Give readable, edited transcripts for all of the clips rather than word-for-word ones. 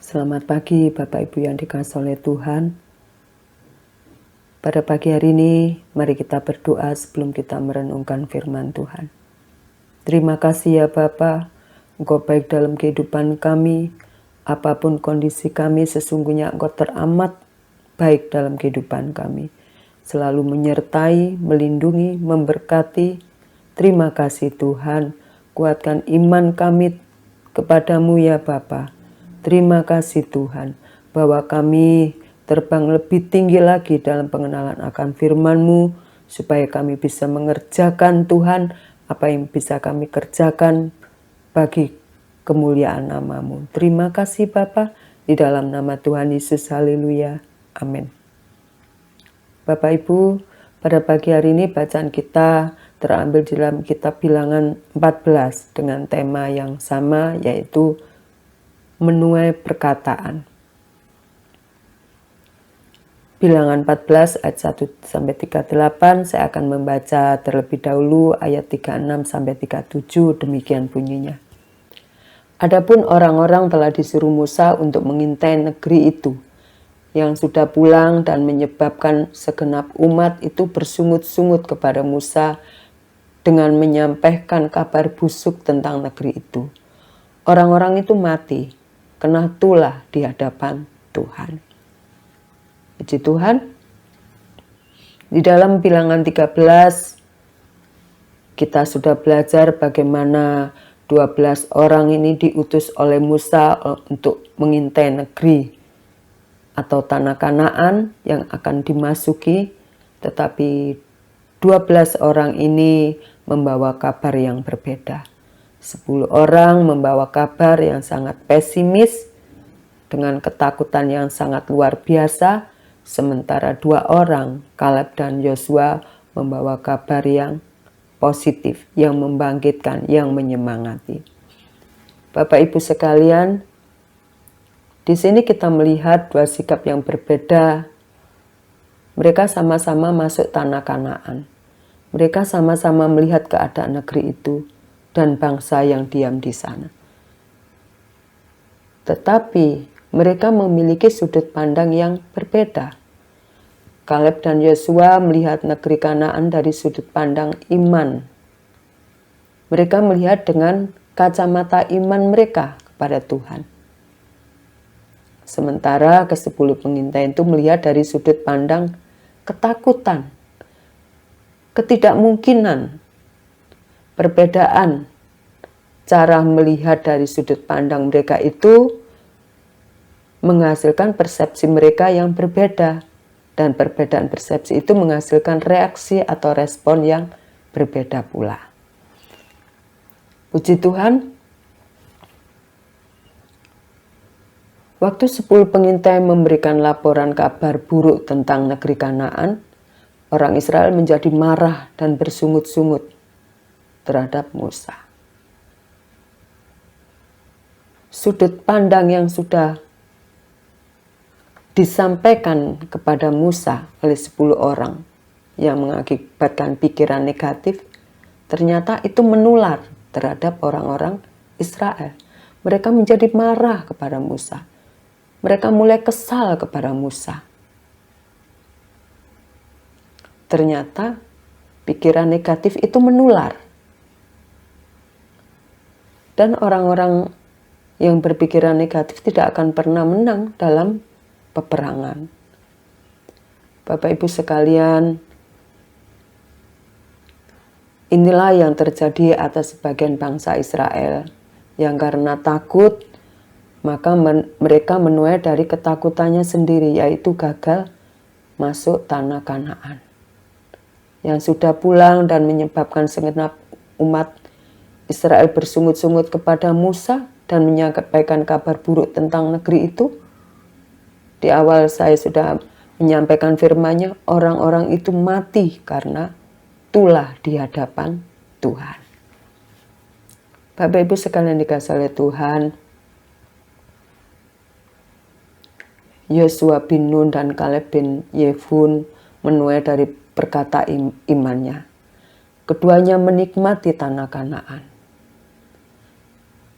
Selamat pagi Bapak Ibu yang dikasihi oleh Tuhan. Pada pagi hari ini, mari kita berdoa sebelum kita merenungkan firman Tuhan. Terima kasih ya Bapa, Engkau baik dalam kehidupan kami. Apapun kondisi kami, sesungguhnya Engkau teramat baik dalam kehidupan kami. Selalu menyertai, melindungi, memberkati. Terima kasih Tuhan, kuatkan iman kami kepadamu ya Bapa. Terima kasih Tuhan, bahwa kami terbang lebih tinggi lagi dalam pengenalan akan firman-Mu, supaya kami bisa mengerjakan Tuhan, apa yang bisa kami kerjakan bagi kemuliaan nama-Mu. Terima kasih Bapa, di dalam nama Tuhan Yesus, haleluya, amin. Bapak Ibu, pada pagi hari ini bacaan kita terambil dalam kitab Bilangan 14 dengan tema yang sama, yaitu menuai perkataan. Bilangan 14 ayat 1-38, saya akan membaca terlebih dahulu ayat 36-37, demikian bunyinya. Adapun orang-orang telah disuruh Musa untuk mengintai negeri itu, yang sudah pulang dan menyebabkan segenap umat itu bersungut-sungut kepada Musa dengan menyampaikan kabar busuk tentang negeri itu. Orang-orang itu mati, kena tulah di hadapan Tuhan. Puji Tuhan. Di dalam Bilangan 13 kita sudah belajar bagaimana 12 orang ini diutus oleh Musa untuk mengintai negeri atau tanah Kanaan yang akan dimasuki, tetapi 12 orang ini membawa kabar yang berbeda. 10 orang membawa kabar yang sangat pesimis dengan ketakutan yang sangat luar biasa, sementara 2 orang, Kaleb dan Yosua, membawa kabar yang positif, yang membangkitkan, yang menyemangati. Bapak Ibu sekalian, di sini kita melihat 2 sikap yang berbeda. Mereka sama-sama masuk tanah Kanaan. Mereka sama-sama melihat keadaan negeri itu dan bangsa yang diam di sana. Tetapi mereka memiliki sudut pandang yang berbeda. Kaleb dan Yosua melihat negeri Kanaan dari sudut pandang iman. Mereka melihat dengan kacamata iman mereka kepada Tuhan. Sementara ke-10 pengintai itu melihat dari sudut pandang ketakutan, ketidakmungkinan, perbedaan cara melihat dari sudut pandang mereka itu menghasilkan persepsi mereka yang berbeda, dan perbedaan persepsi itu menghasilkan reaksi atau respon yang berbeda pula. Puji Tuhan. Waktu 10 pengintai memberikan laporan kabar buruk tentang negeri Kanaan, orang Israel menjadi marah dan bersungut-sungut terhadap Musa. Sudut pandang yang sudah disampaikan kepada Musa oleh 10 orang yang mengakibatkan pikiran negatif, ternyata itu menular terhadap orang-orang Israel. Mereka menjadi marah kepada Musa. Mereka mulai kesal kepada Musa. Ternyata pikiran negatif itu menular. Dan orang-orang yang berpikiran negatif tidak akan pernah menang dalam peperangan. Bapak Ibu sekalian, inilah yang terjadi atas sebagian bangsa Israel yang karena takut, maka mereka menuai dari ketakutannya sendiri, yaitu gagal masuk tanah Kanaan. Yang sudah pulang dan menyebabkan segenap umat Israel bersungut-sungut kepada Musa dan menyampaikan kabar buruk tentang negeri itu. Di awal saya sudah menyampaikan firman-Nya, orang-orang itu mati karena tulah di hadapan Tuhan. Bapak Ibu sekalian dikasihi oleh Tuhan, Yosua bin Nun dan Kaleb bin Yefun menuai dari perkata imannya. Keduanya menikmati tanah Kanaan.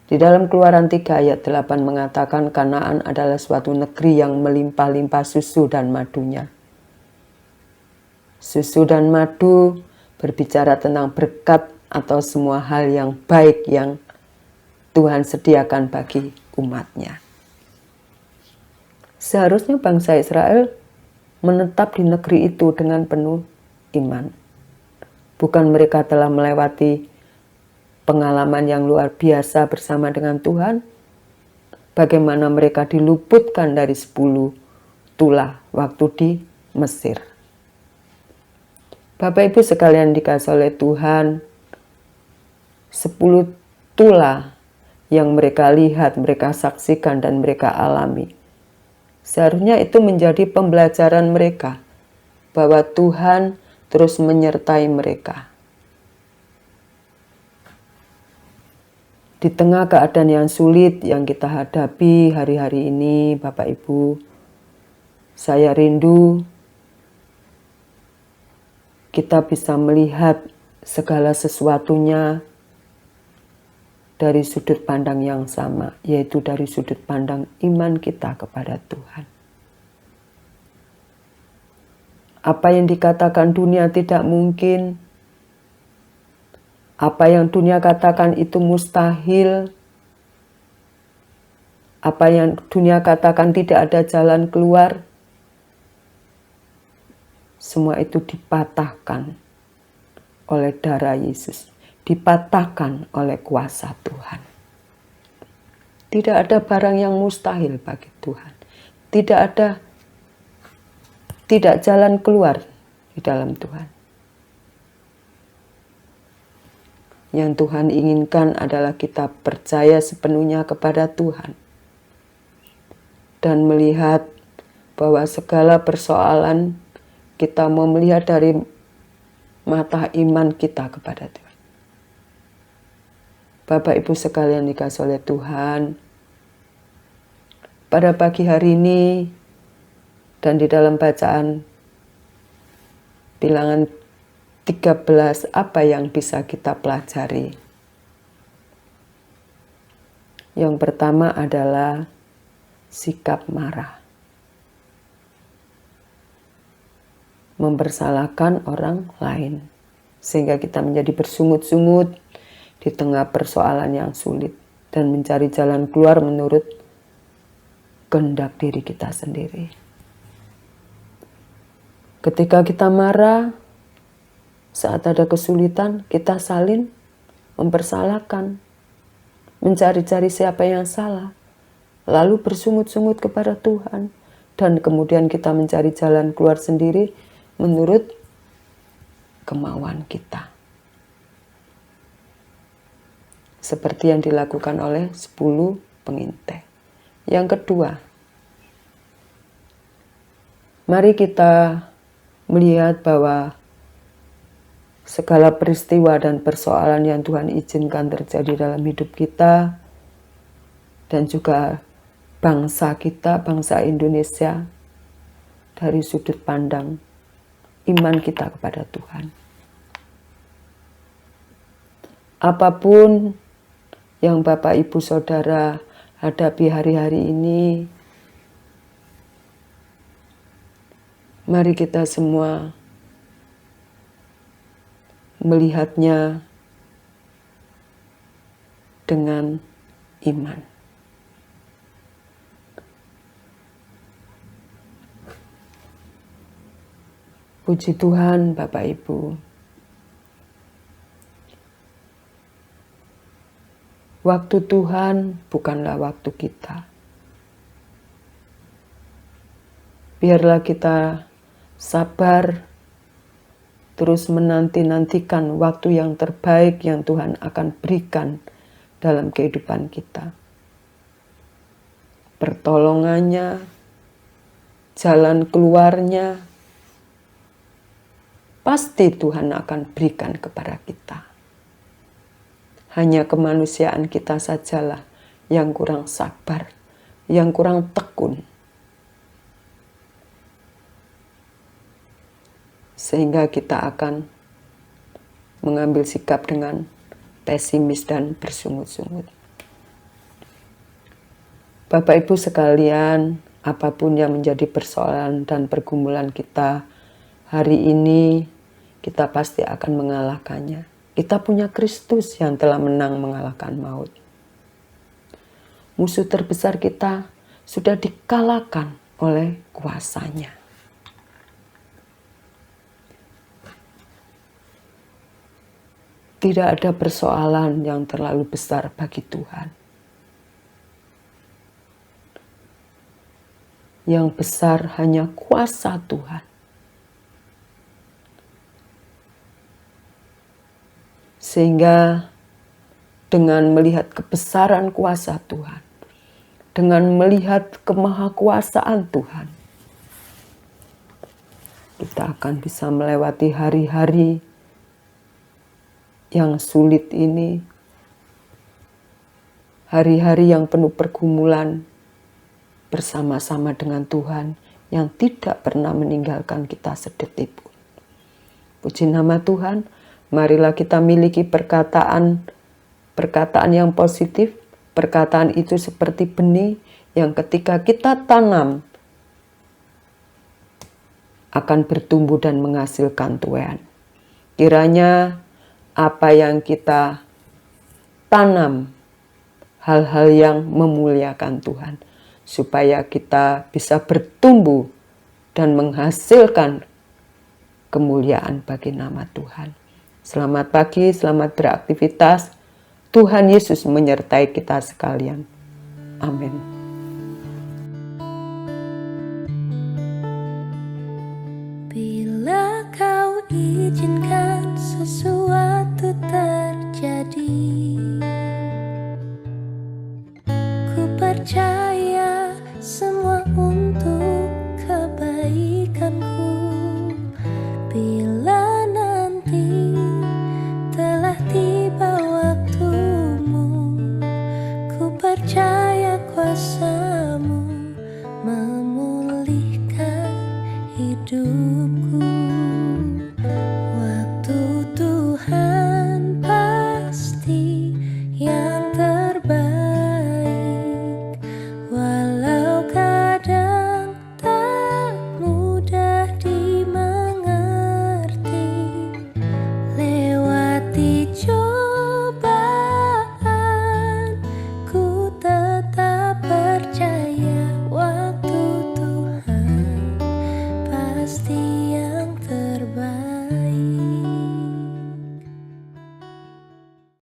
Di dalam Keluaran 3 ayat 8 mengatakan Kanaan adalah suatu negeri yang melimpah-limpah susu dan madunya. Susu dan madu berbicara tentang berkat atau semua hal yang baik yang Tuhan sediakan bagi umatnya. Seharusnya bangsa Israel menetap di negeri itu dengan penuh iman. Bukan mereka telah melewati pengalaman yang luar biasa bersama dengan Tuhan, bagaimana mereka diluputkan dari 10 tulah waktu di Mesir. Bapak Ibu sekalian dikasih oleh Tuhan, 10 tulah yang mereka lihat, mereka saksikan dan mereka alami. Seharusnya itu menjadi pembelajaran mereka bahwa Tuhan terus menyertai mereka. Di tengah keadaan yang sulit yang kita hadapi hari-hari ini, Bapak Ibu, saya rindu kita bisa melihat segala sesuatunya dari sudut pandang yang sama, yaitu dari sudut pandang iman kita kepada Tuhan. Apa yang dikatakan dunia tidak mungkin, apa yang dunia katakan itu mustahil, apa yang dunia katakan tidak ada jalan keluar, semua itu dipatahkan oleh darah Yesus, dipatahkan oleh kuasa Tuhan. Tidak ada barang yang mustahil bagi Tuhan. Tidak jalan keluar di dalam Tuhan. Yang Tuhan inginkan adalah kita percaya sepenuhnya kepada Tuhan dan melihat bahwa segala persoalan kita mau melihat dari mata iman kita kepada Tuhan. Bapak Ibu sekalian dikasih oleh Tuhan, pada pagi hari ini dan di dalam bacaan bilangan 13, apa yang bisa kita pelajari? Yang pertama adalah sikap marah. Mempersalahkan orang lain, sehingga kita menjadi bersungut-sungut di tengah persoalan yang sulit dan mencari jalan keluar menurut kehendak diri kita sendiri. Ketika kita marah, saat ada kesulitan, kita saling mempersalahkan, mencari-cari siapa yang salah, lalu bersungut-sungut kepada Tuhan, dan kemudian kita mencari jalan keluar sendiri menurut kemauan kita. Seperti yang dilakukan oleh 10 pengintai. Yang kedua, mari kita melihat bahwa segala peristiwa dan persoalan yang Tuhan izinkan terjadi dalam hidup kita dan juga bangsa kita, bangsa Indonesia, dari sudut pandang iman kita kepada Tuhan. Apapun yang Bapak Ibu Saudara hadapi hari-hari ini, mari kita semua melihatnya dengan iman. Puji Tuhan, Bapak Ibu. Waktu Tuhan bukanlah waktu kita. Biarlah kita sabar, terus menanti-nantikan waktu yang terbaik yang Tuhan akan berikan dalam kehidupan kita. Pertolongannya, jalan keluarnya, pasti Tuhan akan berikan kepada kita. Hanya kemanusiaan kita sajalah yang kurang sabar, yang kurang tekun. Sehingga kita akan mengambil sikap dengan pesimis dan bersungut-sungut. Bapak Ibu sekalian, apapun yang menjadi persoalan dan pergumulan kita hari ini, kita pasti akan mengalahkannya. Kita punya Kristus yang telah menang mengalahkan maut. Musuh terbesar kita sudah dikalahkan oleh kuasanya. Tidak ada persoalan yang terlalu besar bagi Tuhan. Yang besar hanya kuasa Tuhan. Sehingga dengan melihat kebesaran kuasa Tuhan, dengan melihat kemahakuasaan Tuhan, kita akan bisa melewati hari-hari yang sulit ini, hari-hari yang penuh pergumulan, bersama-sama dengan Tuhan yang tidak pernah meninggalkan kita sedetik pun. Puji nama Tuhan, marilah kita miliki perkataan yang positif. Perkataan itu seperti benih yang ketika kita tanam akan bertumbuh dan menghasilkan tuaian. Kiranya apa yang kita tanam, hal-hal yang memuliakan Tuhan, supaya kita bisa bertumbuh dan menghasilkan kemuliaan bagi nama Tuhan. Selamat pagi, selamat beraktivitas. Tuhan Yesus menyertai kita sekalian. Amin.